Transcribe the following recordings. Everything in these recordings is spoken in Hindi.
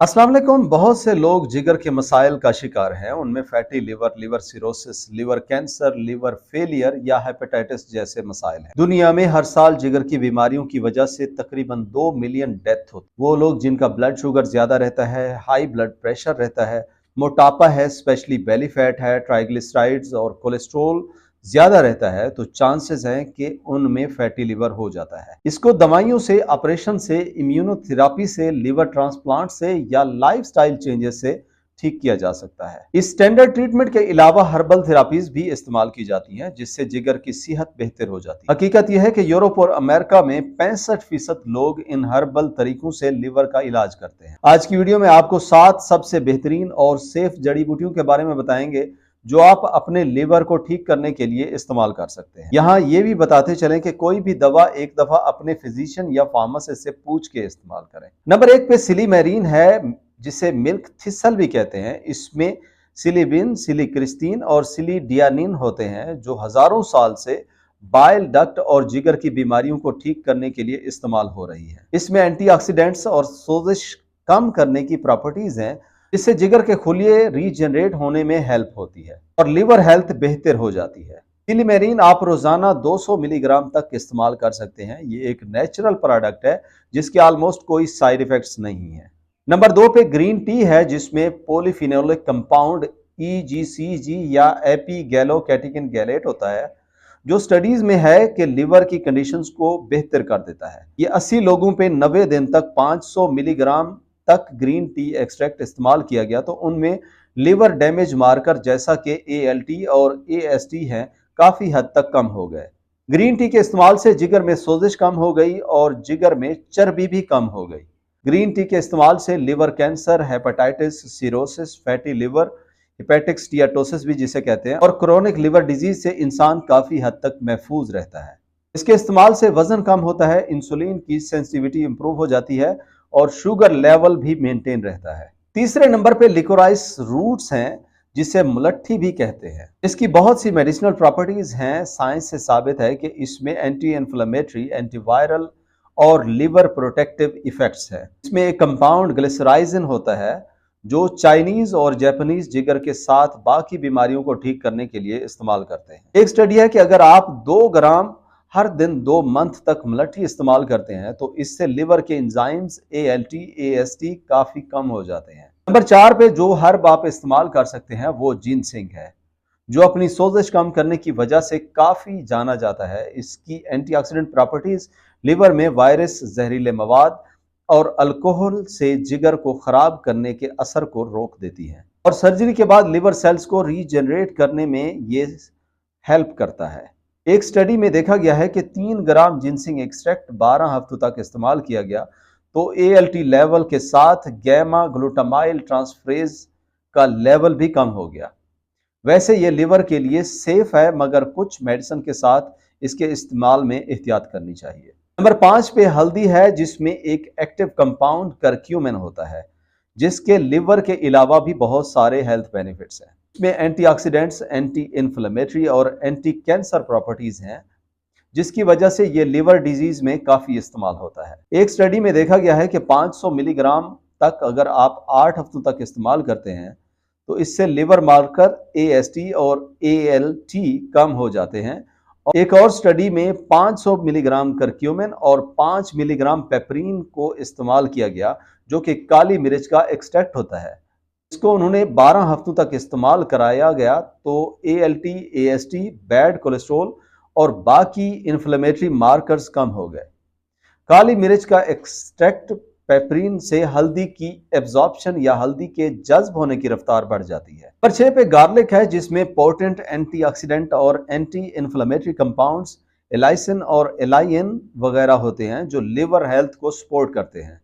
अस्सलाम वालेकुम। बहुत से लोग जिगर के मसाइल का शिकार हैं। उनमें fatty liver, liver cirrhosis, liver cancer, liver failure या हेपेटाइटिस जैसे मसाइल हैं। दुनिया में हर साल जिगर की बीमारियों की वजह से तकरीबन 2 मिलियन डेथ होती है। वो लोग जिनका ब्लड शुगर ज्यादा रहता है, हाई ब्लड प्रेशर रहता है, मोटापा है, स्पेशली बेली फैट है, ट्राइग्लिसराइड्स और कोलेस्ट्रोल ज्यादा रहता है, तो चांसेस हैं कि उनमें फैटी लिवर हो जाता है। इसको दवाइयों से, ऑपरेशन से, इम्यूनोथेरापी से, लिवर ट्रांसप्लांट से या लाइफस्टाइल चेंजेस से ठीक किया जा सकता है। इस स्टैंडर्ड ट्रीटमेंट के अलावा हर्बल थेरापीज भी इस्तेमाल की जाती हैं, जिससे जिगर की सेहत बेहतर हो जाती है। हकीकत यह है कि यूरोप और अमेरिका में 65% लोग इन हर्बल तरीकों से लिवर का इलाज करते हैं। आज की वीडियो में आपको 7 सबसे बेहतरीन और सेफ जड़ी बूटियों के बारे में बताएंगे जो आप अपने लिवर को ठीक करने के लिए इस्तेमाल कर सकते हैं। यहाँ ये भी बताते चलें कि कोई भी दवा एक दफा अपने फिजिशियन या फार्मासिस्ट से पूछ के इस्तेमाल करें। नंबर 1 पे सिलीमेरीन है, जिसे मिल्क थिसल भी कहते हैं। इसमें सिलिबिन, सिलिक्रिस्टीन और सिलिडियानिन होते हैं, जो हजारों साल से बाइल डक्ट और जिगर की बीमारियों को ठीक करने के लिए इस्तेमाल हो रही है। इसमें एंटीऑक्सीडेंट्स और सोजिश कम करने की प्रॉपर्टीज हैं, इससे जिगर के खुलिये रीजनरेट होने में हेल्प होती है और लिवर हेल्थ बेहतर हो जाती है। सिलीमेरीन आप रोजाना 200 मिलीग्राम तक इस्तेमाल कर सकते हैं। ये एक नेचुरल प्रोडक्ट है जिसके ऑलमोस्ट कोई साइड इफेक्ट्स नहीं है। नंबर 2 पे ग्रीन टी है, जिसमें पॉलीफिनोलिक कंपाउंड EGCG या एपीगैलोकैटेकिन गैलेट होता है, जो स्टडीज में है कि लिवर की कंडीशंस को बेहतर कर देता है। ये 80 लोगों पे 90 दिन तक 500 मिलीग्राम तक ग्रीन टी एक्सट्रैक्ट इस्तेमाल किया गया, तो उनमें लिवर डैमेज मार्कर जैसा कि ALT और AST हैं, काफी हद तक कम हो गए। ग्रीन टी के इस्तेमाल से जिगर में सोजिश कम हो गई और जिगर में चर्बी भी कम हो गई। ग्रीन टी के इस्तेमाल से liver cancer, hepatitis, cirrhosis, fatty liver, hepatic steatosis भी जिसे कहते हैं, और क्रोनिक लिवर डिजीज से इंसान काफी हद तक महफूज रहता है। इसके इस्तेमाल से वजन कम होता है, इंसुलिन की सेंसिटिविटी इंप्रूव हो जाती है और शुगर लेवल भी मेंटेन रहता है। तीसरे नंबर पे लिकोराइस रूट्स हैं, जिसे मुलट्ठी भी कहते हैं। इसकी बहुत सी मेडिसिनल प्रॉपर्टीज हैं। साइंस से साबित है कि इसमें एंटी इन्फ्लेमेटरी, एंटीवायरल और लिवर प्रोटेक्टिव इफेक्ट्स है। इसमें एक कंपाउंड ग्लिसराइजिन होता है, जो चाइनीज और जापानीज जिगर के साथ बाकी बीमारियों को ठीक करने के लिए इस्तेमाल करते हैं। एक स्टडी है कि अगर आप 2 ग्राम हर दिन 2 मंथ तक मुलट्ठी इस्तेमाल करते हैं, तो इससे लिवर के एंजाइम्स ALT, AST काफी कम हो जाते हैं। नंबर 4 पे जो हर्ब आप इस्तेमाल कर सकते हैं वो जिनसिंग है, जो अपनी सोजिश कम करने की वजह से काफी जाना जाता है। इसकी एंटीऑक्सीडेंट प्रॉपर्टीज लिवर में वायरस, जहरीले मवाद और अल्कोहल से जिगर को खराब करने के असर को रोक देती है और सर्जरी के बाद लिवर सेल्स को रीजनरेट करने में ये हेल्प करता है। एक स्टडी में देखा गया है कि 3 ग्राम जिनसिंग एक्सट्रैक्ट 12 हफ्तों तक इस्तेमाल किया गया, तो ALT लेवल के साथ गैमा ग्लूटामाइल ट्रांसफरेज का लेवल भी कम हो गया। वैसे ये लिवर के लिए सेफ है, मगर कुछ मेडिसिन के साथ इसके इस्तेमाल में एहतियात करनी चाहिए। नंबर 5 पे हल्दी है, जिसमें एक एक्टिव कंपाउंड करक्यूमिन होता है, जिसके लिवर के अलावा भी बहुत सारे हेल्थ बेनिफिट्स हैं। इसमें एंटीऑक्सीडेंट्स, एंटी इन्फ्लेमेटरी और एंटी कैंसर प्रॉपर्टीज हैं, जिसकी वजह से ये लिवर डिजीज में काफी इस्तेमाल होता है। एक स्टडी में देखा गया है कि 500 मिलीग्राम तक अगर आप 8 हफ्तों तक इस्तेमाल करते हैं, तो इससे लिवर मार्कर AST और ALT कम हो जाते हैं। एक और स्टडी में 500 मिलीग्राम करक्यूमिन और 5 मिलीग्राम पेपरीन को इस्तेमाल किया गया, जो कि काली मिर्च का एक्सट्रैक्ट होता है। इसको उन्होंने 12 हफ्तों तक इस्तेमाल कराया गया, तो ALT, AST, बैड कोलेस्ट्रोल और बाकी इन्फ्लेमेटरी मार्कर्स कम हो गए। काली मिर्च का एक्सट्रैक्ट पेपरीन से हल्दी की एब्जॉर्प्शन या हल्दी के जज्ब होने की रफ्तार बढ़ जाती है। नंबर 6 पे गार्लिक है, जिसमें पोटेंट एंटीऑक्सीडेंट और एंटी इन्फ्लेमेटरी कंपाउंड्स एलाइसिन और एलाइन वगैरह होते हैं, जो लिवर हेल्थ को सपोर्ट करते हैं।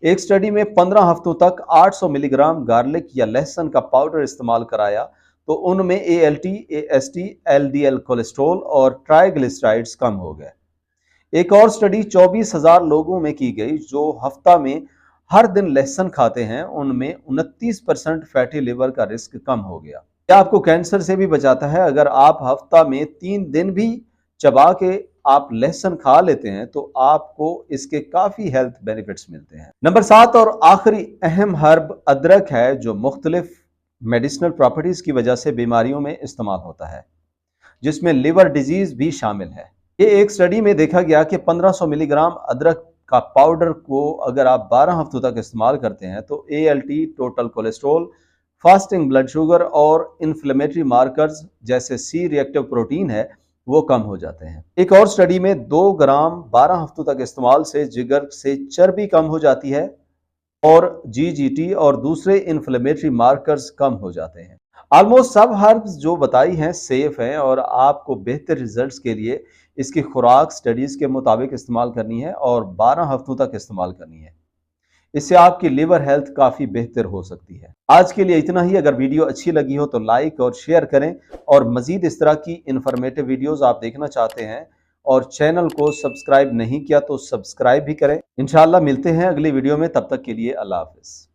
एक स्टडी में 15 हफ्तों तक 800 मिलीग्राम गार्लिक या लहसुन का पाउडर इस्तेमाल कराया, तो उनमें ALT, AST, LDL कोलेस्ट्रॉल और ट्राइग्लिसराइड्स कम हो गए। एक और स्टडी 24,000 लोगों में की गई, जो हफ्ता में हर दिन लहसुन खाते हैं, उनमें 29% फैटी लिवर का रिस्क कम हो गया। यह आपको कैंसर से भी बचाता है। अगर आप हफ्ता में 3 दिन भी चबा के आप लहसुन खा लेते हैं तो आपको इसके काफी हेल्थ बेनिफिट्स मिलते हैं। नंबर 7 और आखिरी अहम हर्ब अदरक है, जो मुख्तलिफ मेडिसिनल प्रॉपर्टीज की वजह से बीमारियों में इस्तेमाल होता है, जिसमें लिवर डिजीज भी शामिल है। ये एक स्टडी में देखा गया कि 1500 मिलीग्राम अदरक का पाउडर को अगर आप 12 हफ्तों तक इस्तेमाल करते हैं तो ALT, total cholesterol, fasting blood sugar और इन्फ्लेमेटरी मार्कर्स जैसे सी रिएक्टिव प्रोटीन है वो कम हो जाते हैं। एक और स्टडी में 2 ग्राम 12 हफ्तों तक इस्तेमाल से जिगर से चर्बी कम हो जाती है और GGT और दूसरे इन्फ्लेमेटरी मार्कर्स कम हो जाते हैं। ऑलमोस्ट सब हर्ब्स जो बताई हैं सेफ हैं और आपको बेहतर रिजल्ट्स के लिए इसकी खुराक स्टडीज के मुताबिक इस्तेमाल करनी है और 12 हफ्तों तक इस्तेमाल करनी है। इससे आपकी लिवर हेल्थ काफी बेहतर हो सकती है। आज के लिए इतना ही। अगर वीडियो अच्छी लगी हो तो लाइक और शेयर करें, और मजीद इस तरह की इंफॉर्मेटिव वीडियोस आप देखना चाहते हैं और चैनल को सब्सक्राइब नहीं किया तो सब्सक्राइब भी करें। इंशाल्लाह मिलते हैं अगली वीडियो में, तब तक के लिए अल्लाह हाफिज।